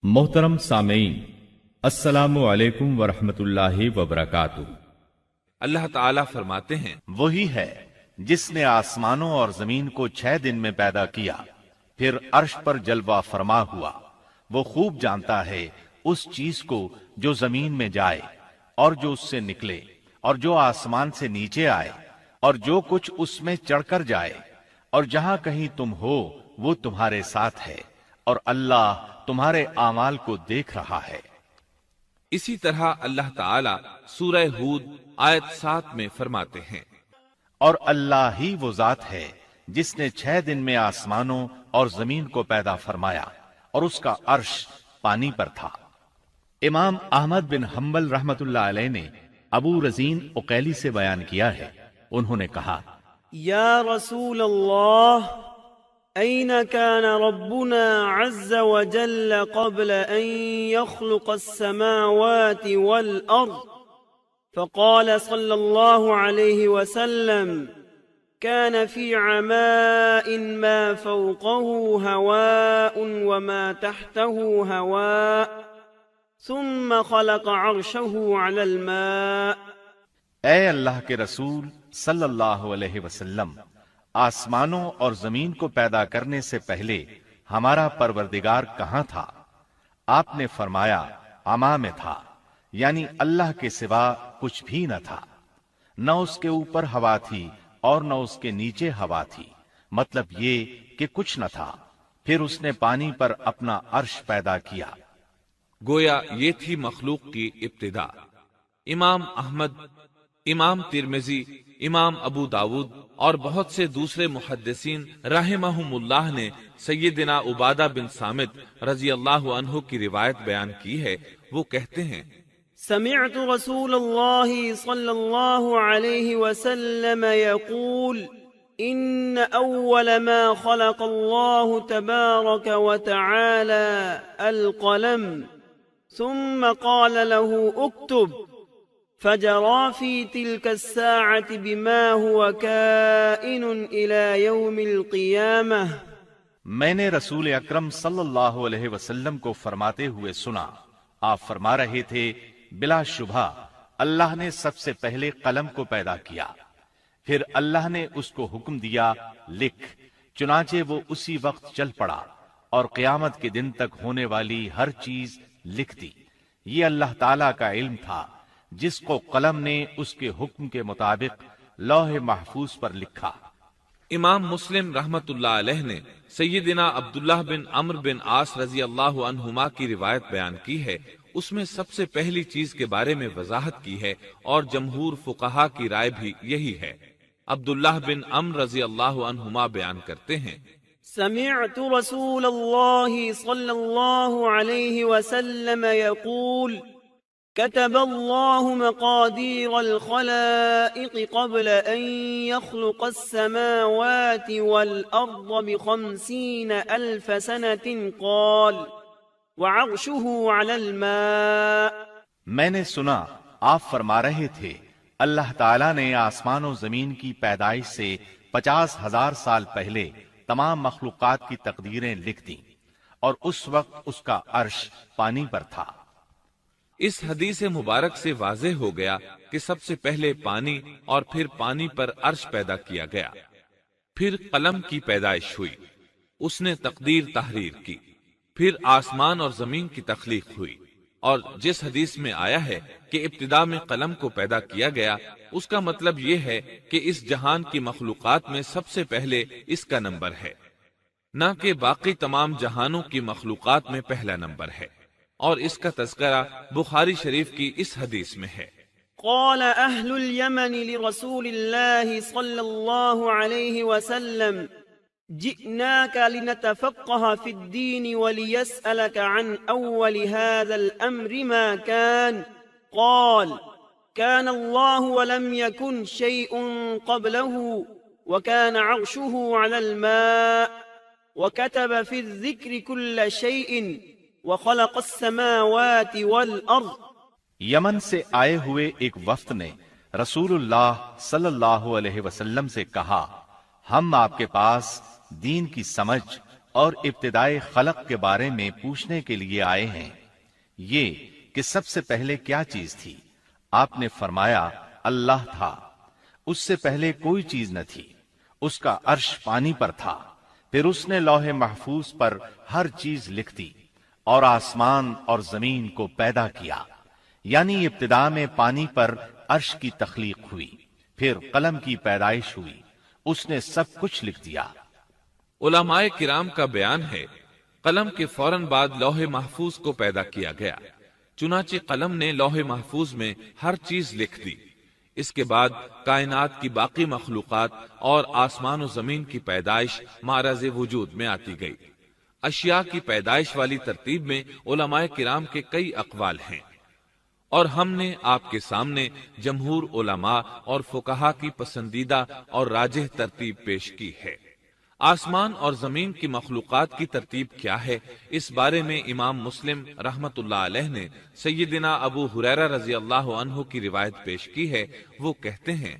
محترم سامعین، السلام علیکم ورحمۃ اللہ وبرکاتہ۔ اللہ تعالیٰ فرماتے ہیں، وہی ہے جس نے آسمانوں اور زمین کو 6 دن میں پیدا کیا، پھر عرش پر جلوہ فرما ہوا۔ وہ خوب جانتا ہے اس چیز کو جو زمین میں جائے اور جو اس سے نکلے، اور جو آسمان سے نیچے آئے، اور جو کچھ اس میں چڑھ کر جائے، اور جہاں کہیں تم ہو وہ تمہارے ساتھ ہے، اور اللہ تمہارے اعمال کو دیکھ رہا ہے۔ اسی طرح اللہ تعالیٰ سورہ ہود آیت 7 میں فرماتے ہیں، اور اللہ ہی وہ ذات ہے جس نے 6 دن میں آسمانوں اور زمین کو پیدا فرمایا، اور اس کا عرش پانی پر تھا۔ امام احمد بن حنبل رحمت اللہ علیہ نے ابو رزین عقیلی سے بیان کیا ہے، انہوں نے کہا، یا رسول اللہ، أين كان ربنا عز وجل قبل أن يخلق السماوات والأرض؟ فقال صلى الله عليه وسلم، كان في عماء ما فوقه هواء وما تحته هواء ثم خلق عرشه على الماء۔ اے اللہ کے رسول صلی اللہ علیہ وسلم، آسمانوں اور زمین کو پیدا کرنے سے پہلے ہمارا پروردگار کہاں تھا؟ آپ نے فرمایا عما میں تھا، یعنی اللہ کے سوا کچھ بھی نہ تھا، نہ اس کے اوپر ہوا تھی اور نہ اس کے نیچے ہوا تھی، مطلب یہ کہ کچھ نہ تھا، پھر اس نے پانی پر اپنا عرش پیدا کیا۔ گویا یہ تھی مخلوق کی ابتدا۔ امام احمد، امام ترمذی، امام ابو داود اور بہت سے دوسرے محدثین رحمہم اللہ نے سیدنا عبادہ بن صامت رضی اللہ عنہ کی روایت بیان کی ہے۔ وہ کہتے ہیں، سمعت رسول اللہ صلی اللہ علیہ وسلم يقول ان اول ما خلق اللہ تبارک وتعالى القلم ثم قال له اكتب، فجرى في تلك الساعة بما هو كائن إلى يوم القيامة۔ میں نے رسول اکرم صلی اللہ علیہ وسلم کو فرماتے ہوئے سنا، آپ فرما رہے تھے، بلا شبہ اللہ نے سب سے پہلے قلم کو پیدا کیا، پھر اللہ نے اس کو حکم دیا لکھ، چنانچہ وہ اسی وقت چل پڑا اور قیامت کے دن تک ہونے والی ہر چیز لکھ دی۔ یہ اللہ تعالی کا علم تھا جس کو قلم نے اس کے حکم کے مطابق لوح محفوظ پر لکھا۔ امام مسلم رحمت اللہ علیہ نے سیدنا عبداللہ بن عمرو بن عاص رضی اللہ عنہما کی روایت بیان کی ہے۔ اس میں سب سے پہلی چیز کے بارے میں وضاحت کی ہے، اور جمہور فقہا کی رائے بھی یہی ہے۔ عبداللہ بن عمرو رضی اللہ عنہما بیان کرتے ہیں، سمعت رسول اللہ صلی اللہ علیہ وسلم يقول كتب الله مقادير الخلائق قبل أن يخلق السماوات والأرض ب50,000 سنة قال وعرشه على الماء۔ میں نے سنا آپ فرما رہے تھے، اللہ تعالیٰ نے آسمان و زمین کی پیدائش سے 50,000 سال پہلے تمام مخلوقات کی تقدیریں لکھ دیں، اور اس وقت اس کا عرش پانی پر تھا۔ اس حدیث مبارک سے واضح ہو گیا کہ سب سے پہلے پانی اور پھر پانی پر عرش پیدا کیا گیا، پھر قلم کی پیدائش ہوئی، اس نے تقدیر تحریر کی، پھر آسمان اور زمین کی تخلیق ہوئی۔ اور جس حدیث میں آیا ہے کہ ابتدا میں قلم کو پیدا کیا گیا، اس کا مطلب یہ ہے کہ اس جہان کی مخلوقات میں سب سے پہلے اس کا نمبر ہے، نہ کہ باقی تمام جہانوں کی مخلوقات میں پہلا نمبر ہے۔ اور اس کا تذکرہ بخاری شریف کی اس حدیث میں ہے۔ قال اہل اليمن لرسول اللہ صلی اللہ علیہ وسلم جئناك لنتفقه في الدين وليسألك عن أول هذا الأمر ما كان، قال كان الله ولم يكن شيء قبله وكان عرشه على الماء وكتب في الذكر كل شيء وخلق السماوات والأرض۔ یمن سے آئے ہوئے ایک وفد نے رسول اللہ صلی اللہ علیہ وسلم سے کہا، ہم آپ کے پاس دین کی سمجھ اور ابتدائے خلق کے بارے میں پوچھنے کے لیے آئے ہیں، یہ کہ سب سے پہلے کیا چیز تھی؟ آپ نے فرمایا اللہ تھا، اس سے پہلے کوئی چیز نہ تھی، اس کا عرش پانی پر تھا، پھر اس نے لوح محفوظ پر ہر چیز لکھ دی اور آسمان اور زمین کو پیدا کیا، یعنی ابتدا میں پانی پر عرش کی تخلیق ہوئی، پھر قلم کی پیدائش ہوئی، اس نے سب کچھ لکھ دیا۔ علماء کرام کا بیان ہے، قلم کے فوراً بعد لوح محفوظ کو پیدا کیا گیا، چنانچہ قلم نے لوح محفوظ میں ہر چیز لکھ دی۔ اس کے بعد کائنات کی باقی مخلوقات اور آسمان و زمین کی پیدائش معرض وجود میں آتی گئی۔ اشیاء کی پیدائش والی ترتیب میں علماء کرام کے کئی اقوال ہیں، اور ہم نے آپ کے سامنے جمہور علماء اور فقہا کی پسندیدہ اور راجح ترتیب پیش کی ہے۔ آسمان اور زمین کی مخلوقات کی ترتیب کیا ہے، اس بارے میں امام مسلم رحمت اللہ علیہ نے سیدنا ابو ہریرہ رضی اللہ عنہ کی روایت پیش کی ہے۔ وہ کہتے ہیں،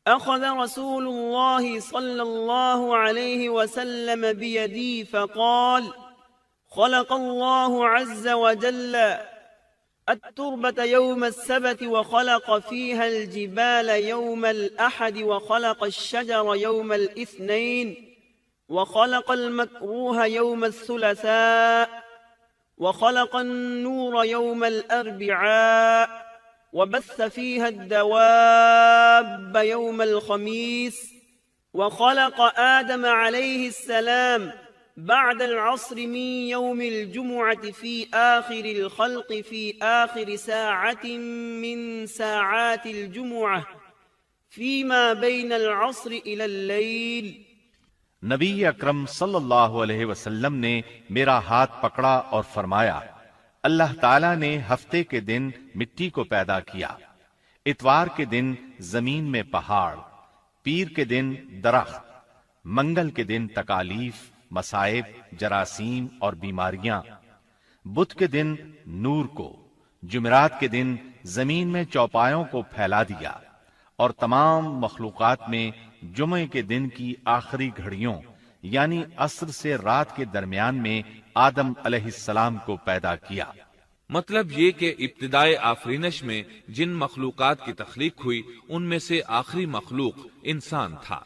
أخذ رسول الله صلى الله عليه وسلم بيدي فقال خلق الله عز وجل التربة يوم السبت وخلق فيها الجبال يوم الأحد وخلق الشجر يوم الاثنين وخلق المكروه يوم الثلاثاء وخلق النور يوم الأربعاء وبث فيها الدواب يوم الخميس وخلق آدم عليه السلام بعد العصر من يوم الجمعة في آخر الخلق في آخر ساعة من ساعات الجمعة فيما بين العصر إلى الليل۔ نبی اکرم صلی اللہ علیہ وسلم نے میرا ہاتھ پکڑا اور فرمایا، اللہ تعالیٰ نے ہفتے کے دن مٹی کو پیدا کیا، اتوار کے دن زمین میں پہاڑ، پیر کے دن درخت، منگل کے دن تکالیف، مصائب، جراثیم اور بیماریاں، بدھ کے دن نور کو، جمعرات کے دن زمین میں چوپایوں کو پھیلا دیا، اور تمام مخلوقات میں جمعے کے دن کی آخری گھڑیوں یعنی عصر سے رات کے درمیان میں آدم علیہ السلام کو پیدا کیا۔ مطلب یہ کہ ابتدائے آفرینش میں جن مخلوقات کی تخلیق ہوئی ان میں سے آخری مخلوق انسان تھا۔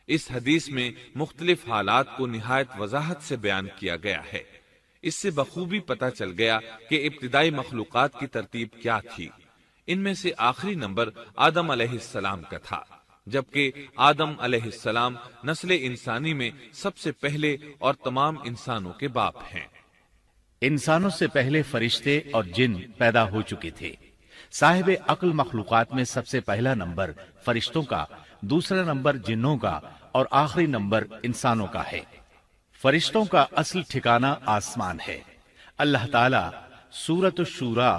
اس حدیث میں مختلف حالات کو نہایت وضاحت سے بیان کیا گیا ہے۔ اس سے بخوبی پتہ چل گیا کہ ابتدائی مخلوقات کی ترتیب کیا تھی۔ ان میں سے آخری نمبر آدم علیہ السلام کا تھا، جبکہ آدم علیہ السلام نسل انسانی میں سب سے پہلے اور تمام انسانوں کے باپ ہیں۔ انسانوں سے پہلے فرشتے اور جن پیدا ہو چکے تھے۔ صاحب عقل مخلوقات میں سب سے پہلا نمبر فرشتوں کا، دوسرا نمبر جنوں کا اور آخری نمبر انسانوں کا ہے۔ فرشتوں کا اصل ٹھکانہ آسمان ہے۔ اللہ تعالیٰ سورۃ الشورى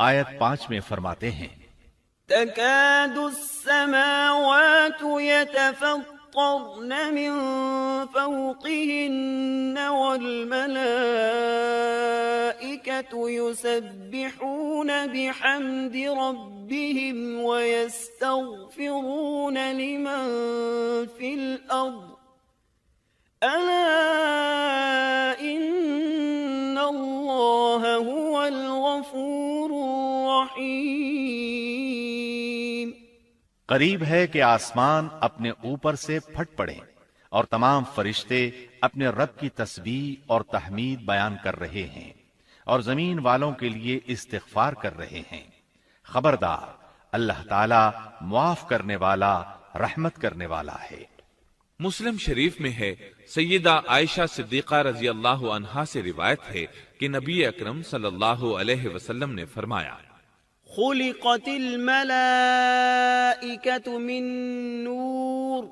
آیت 5 میں فرماتے ہیں، تكاد السماوات يتفطرن من فوقهن والملائكة يسبحون بحمد ربهم ويستغفرون لمن في الأرض ألا إن الله هو الغفور الرحيم۔ قریب ہے کہ آسمان اپنے اوپر سے پھٹ پڑے اور تمام فرشتے اپنے رب کی تسبیح اور تحمید بیان کر رہے ہیں اور زمین والوں کے لیے استغفار کر رہے ہیں۔ خبردار، اللہ تعالی معاف کرنے والا، رحمت کرنے والا ہے۔ مسلم شریف میں ہے، سیدہ عائشہ صدیقہ رضی اللہ عنہا سے روایت ہے کہ نبی اکرم صلی اللہ علیہ وسلم نے فرمایا، خلقت الملائكة من نور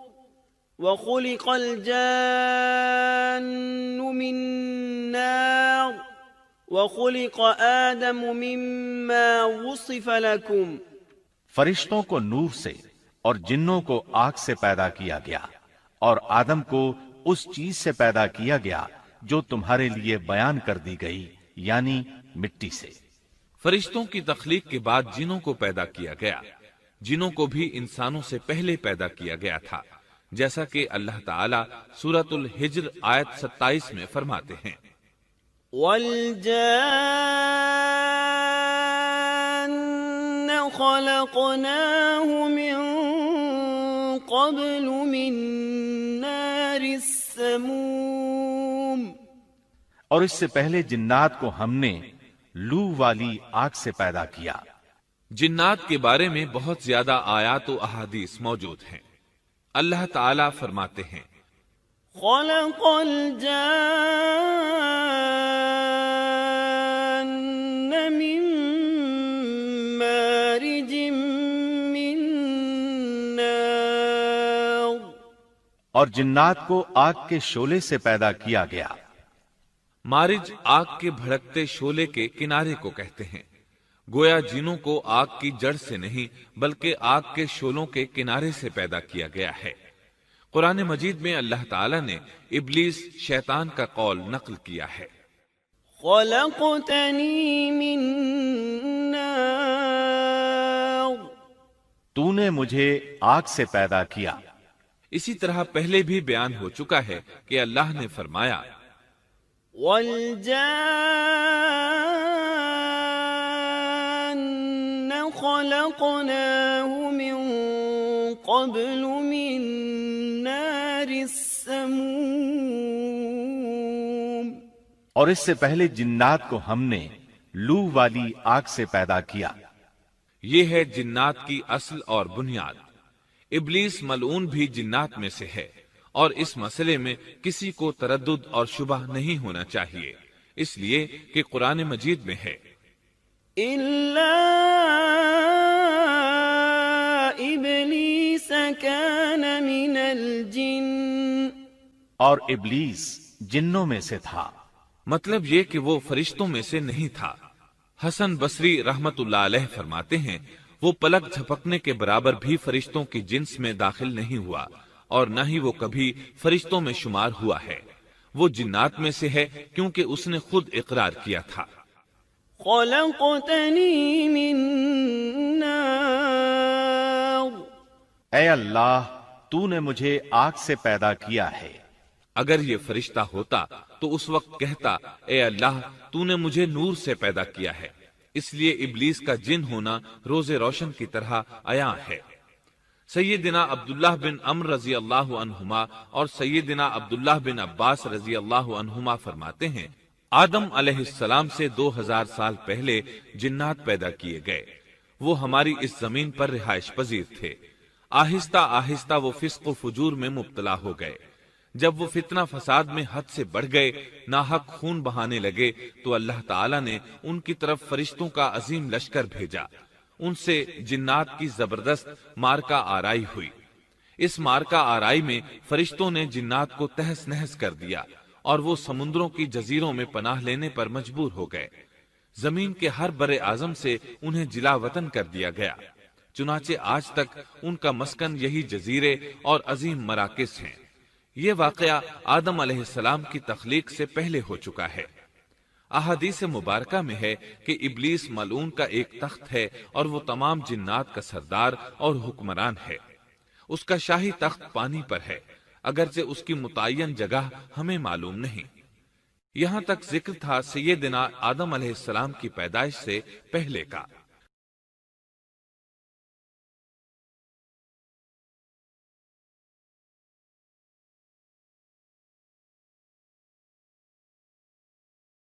وخلق الجان من نار وخلق آدم مما وصف لكم۔ فرشتوں کو نور سے اور جنوں کو آگ سے پیدا کیا گیا، اور آدم کو اس چیز سے پیدا کیا گیا جو تمہارے لیے بیان کر دی گئی، یعنی مٹی سے۔ فرشتوں کی تخلیق کے بعد جنوں کو پیدا کیا گیا۔ جنوں کو بھی انسانوں سے پہلے پیدا کیا گیا تھا، جیسا کہ اللہ تعالیٰ سورۃ الحجر آیت 27 میں فرماتے ہیں، وَالْجَانَّ خَلَقْنَاهُ مِن قَبْلُ مِن نَّارِ السَّمُومِ، اور اس سے پہلے جنات کو ہم نے لو والی آگ سے پیدا کیا۔ جنات کے بارے میں بہت زیادہ آیات و احادیث موجود ہیں۔ اللہ تعالیٰ فرماتے ہیں، خَلَقَ الْجَانَّ مِن مَّارِجٍ مِّن نَّارٍ، اور جنات کو آگ کے شعلے سے پیدا کیا گیا۔ مارج آگ کے بھڑکتے شعلے کے کنارے کو کہتے ہیں، گویا جنوں کو آگ کی جڑ سے نہیں بلکہ آگ کے شعلوں کے کنارے سے پیدا کیا گیا ہے۔ قرآن مجید میں اللہ تعالیٰ نے ابلیس شیطان کا قول نقل کیا ہے، خَلَقْتَنِي مِن نَّارٍ، تو نے مجھے آگ سے پیدا کیا۔ اسی طرح پہلے بھی بیان ہو چکا ہے کہ اللہ نے فرمایا، وَالْجَانَّ خَلَقْنَاهُ مِن قَبْلُ مِن نَّارِ السَّمُومِ، اور اس سے پہلے جنات کو ہم نے لو والی آگ سے پیدا کیا۔ یہ ہے جنات کی اصل اور بنیاد۔ ابلیس ملعون بھی جنات میں سے ہے، اور اس مسئلے میں کسی کو تردد اور شبہ نہیں ہونا چاہیے، اس لیے کہ قرآن مجید میں ہے، إِلَّا إِبْلِيسَ كَانَ مِنَ الْجِنِّ، اور ابلیس جنوں میں سے تھا۔ مطلب یہ کہ وہ فرشتوں میں سے نہیں تھا۔ حسن بصری رحمت اللہ علیہ فرماتے ہیں، وہ پلک جھپکنے کے برابر بھی فرشتوں کی جنس میں داخل نہیں ہوا، اور نہ ہی وہ کبھی فرشتوں میں شمار ہوا ہے۔ وہ جنات میں سے ہے کیونکہ اس نے خود اقرار کیا تھا، خَلَقْتَنِي مِن نَّارٍ، اے اللہ، تو نے مجھے آگ سے پیدا کیا ہے۔ اگر یہ فرشتہ ہوتا تو اس وقت کہتا، اے اللہ، تو نے مجھے نور سے پیدا کیا ہے۔ اس لیے ابلیس کا جن ہونا روز روشن کی طرح عیاں ہے۔ سیدنا عبداللہ بن عمر رضی اللہ عنہما اور سیدنا عبداللہ بن عباس رضی اللہ عنہما فرماتے ہیں، آدم علیہ السلام سے 2000 سال پہلے جنات پیدا کیے گئے۔ وہ ہماری اس زمین پر رہائش پذیر تھے۔ آہستہ آہستہ وہ فسق و فجور میں مبتلا ہو گئے۔ جب وہ فتنہ فساد میں حد سے بڑھ گئے، ناحق خون بہانے لگے، تو اللہ تعالیٰ نے ان کی طرف فرشتوں کا عظیم لشکر بھیجا۔ ان سے جنات کی زبردست مارکہ آرائی ہوئی۔ اس مارکہ آرائی میں فرشتوں نے جنات کو تہس نہس کر دیا، اور وہ سمندروں کی جزیروں میں پناہ لینے پر مجبور ہو گئے۔ زمین کے ہر بر اعظم سے انہیں جلا وطن کر دیا گیا، چنانچہ آج تک ان کا مسکن یہی جزیرے اور عظیم مراکز ہیں۔ یہ واقعہ آدم علیہ السلام کی تخلیق سے پہلے ہو چکا ہے۔ احادیث مبارکہ میں ہے کہ ابلیس ملعون کا ایک تخت ہے، اور وہ تمام جنات کا سردار اور حکمران ہے۔ اس کا شاہی تخت پانی پر ہے، اگرچہ اس کی متعین جگہ ہمیں معلوم نہیں۔ یہاں تک ذکر تھا سیدنا آدم علیہ السلام کی پیدائش سے پہلے کا۔